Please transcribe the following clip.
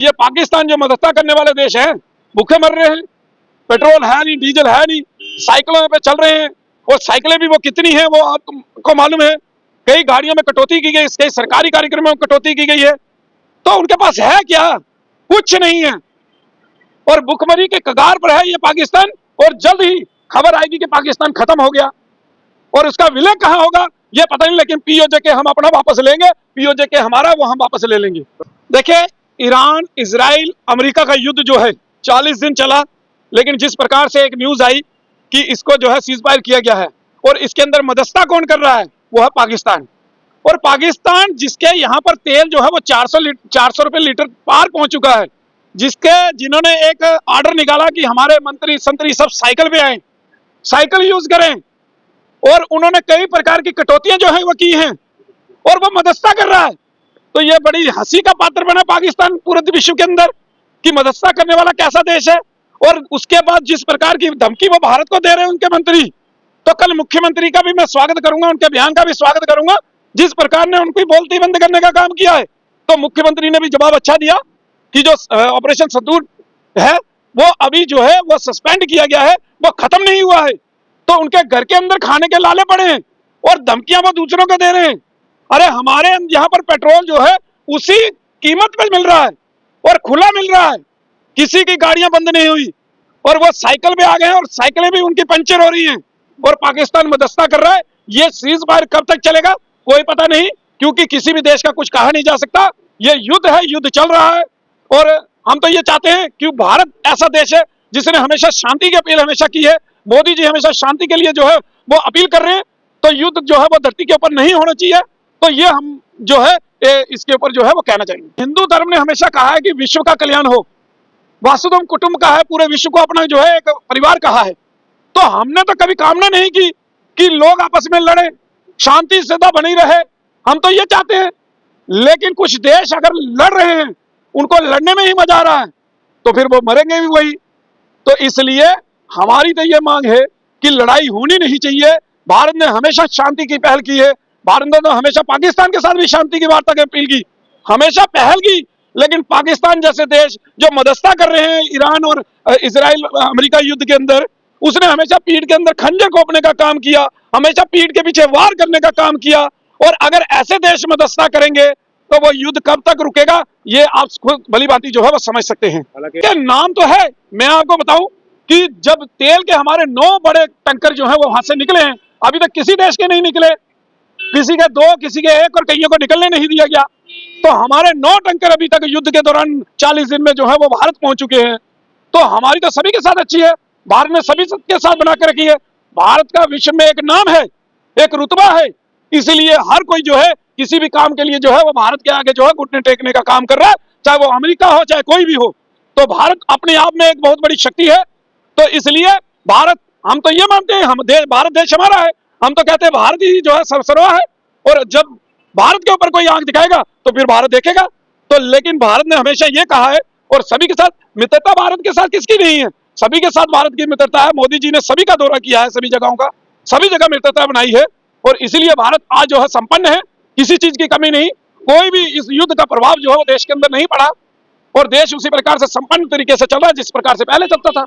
ये पाकिस्तान जो मदद करने वाले देश हैं, भूखे मर रहे हैं, पेट्रोल है नहीं, डीजल है नहीं, साइकिलों पे चल रहे हैं। और साइकिलें भी वो कितनी हैं वो आपको मालूम है। कई गाड़ियों में कटौती की गई, कई सरकारी कार्यक्रमों में कटौती की गई है। तो उनके पास है क्या? कुछ नहीं है। और भुखमरी के कगार पर है ये पाकिस्तान। और जल्द ही खबर आएगी कि पाकिस्तान खत्म हो गया। और उसका विलय कहां होगा ये पता नहीं, लेकिन पीओजे के हम अपना वापस लेंगे, पीओजे के हमारा वो हम वापस ले लेंगे। देखिए, ईरान इजराइल अमेरिका का युद्ध जो है 40 दिन चला, लेकिन जिस प्रकार से एक न्यूज आई कि इसको जो है सीज फायर किया गया है और इसके अंदर मदस्ता कौन कर रहा है, वो है पाकिस्तान। और पाकिस्तान जिसके यहाँ पर तेल जो है वो 400 रुपए लीटर पार पहुंच चुका है, जिन्होंने एक ऑर्डर निकाला कि हमारे मंत्री संतरी सब साइकिल पे आए, साइकिल यूज करें, और उन्होंने कई प्रकार की कटौतियां जो है वो की हैं, और वो मदस्ता कर रहा है। तो ये बड़ी हंसी का पात्र बना पाकिस्तान पूरे विश्व के अंदर कि मदस्ता करने वाला कैसा देश है। और उसके बाद जिस प्रकार की धमकी वो भारत को दे रहे हैं उनके मंत्री, तो कल मुख्यमंत्री का भी मैं स्वागत करूंगा, उनके बयान का भी स्वागत करूंगा। जिस प्रकार ने उनकी बोलती बंद करने का काम किया है, तो मुख्यमंत्री ने भी जवाब अच्छा दिया कि जो ऑपरेशन सिंदूर है वो अभी जो है वो सस्पेंड किया गया है, वो खत्म नहीं हुआ है। तो उनके घर के अंदर खाने के लाले पड़े हैं और धमकियां वो दूसरों को दे रहे हैं। अरे हमारे यहाँ पर पेट्रोल जो है उसी कीमत पे मिल रहा है और खुला मिल रहा है, किसी की गाड़ियां बंद नहीं हुई, और वो साइकिल पे आ गए हैं और साइकिलें भी उनकी पंचर हो रही हैं, और पाकिस्तान मदस्ता कर रहा है। ये सीज फायर कब तक चलेगा कोई पता नहीं, क्योंकि किसी भी देश का कुछ कहा नहीं जा सकता। ये युद्ध है, युद्ध चल रहा है। और हम तो ये चाहते हैं कि भारत ऐसा देश है जिसने हमेशा शांति की अपील हमेशा की है। मोदी जी हमेशा शांति के लिए जो है वो अपील कर रहे हैं, तो युद्ध जो है वो धरती के ऊपर नहीं होना चाहिए। तो ये हम जो है इसके ऊपर जो है वो कहना चाहिए। हिंदू धर्म ने हमेशा कहा है कि विश्व का कल्याण हो, वासुदेव कुटुंब का है, पूरे विश्व को अपना जो है एक परिवार कहा है। तो हमने तो कभी कामना नहीं की कि लोग आपस में लड़े, शांति सदा बनी रहे, हम तो ये चाहते हैं। लेकिन कुछ देश अगर लड़ रहे हैं, उनको लड़ने में ही मजा आ रहा है, तो फिर वो मरेंगे भी वही। तो इसलिए हमारी तो ये मांग है कि लड़ाई होनी नहीं चाहिए। भारत ने हमेशा शांति की पहल की है, भारत ने तो हमेशा पाकिस्तान के साथ भी शांति की वार्ता की अपील की, हमेशा पहल की। लेकिन पाकिस्तान जैसे देश जो मदस्ता कर रहे हैं ईरान और इजराइल अमेरिका युद्ध के अंदर, उसने हमेशा पीठ के अंदर खंजर घोंपने का काम किया, हमेशा पीठ के पीछे वार करने का काम किया। और अगर ऐसे देश मदस्ता करेंगे तो वो युद्ध कब तक रुकेगा, ये आप खुद भली भांति जो है वो समझ सकते हैं। नाम तो है, मैं आपको बताऊं कि जब तेल के हमारे 9 बड़े टैंकर जो है वो वहां से निकले हैं, अभी तक किसी देश के नहीं निकले, किसी के 2, किसी के 1 और कईयों को निकलने नहीं दिया गया। तो हमारे 9 टैंकर अभी तक युद्ध के दौरान 40 दिन में जो है वो भारत पहुंच चुके हैं। तो हमारी तो सभी के साथ अच्छी है, भारत ने सभी के साथ बना के रखी है। भारत का विश्व में एक नाम है, एक रुतबा है, इसलिए हर कोई जो है किसी भी काम के लिए जो है वो भारत के आगे जो है घुटने टेकने का काम कर रहा है, चाहे वो अमेरिका हो चाहे कोई भी हो। तो भारत अपने आप में एक बहुत बड़ी शक्ति है। तो इसलिए भारत, हम तो ये मानते हैं भारत देश हमारा है, हम तो कहते हैं भारत ही जो है सर्वस्व है। और जब भारत के ऊपर कोई आंख दिखाएगा तो फिर भारत देखेगा। तो लेकिन भारत ने हमेशा ये कहा है, और सभी के साथ मित्रता भारत के साथ किसकी नहीं है, सभी के साथ भारत की मित्रता है। मोदी जी ने सभी का दौरा किया है, सभी जगहों का, सभी जगह मित्रता बनाई है। और इसीलिए भारत आज जो है संपन्न है, किसी चीज की कमी नहीं, कोई भी इस युद्ध का प्रभाव जो है वो देश के अंदर नहीं पड़ा, और देश उसी प्रकार से संपन्न तरीके से चल रहा है जिस प्रकार से पहले चलता था।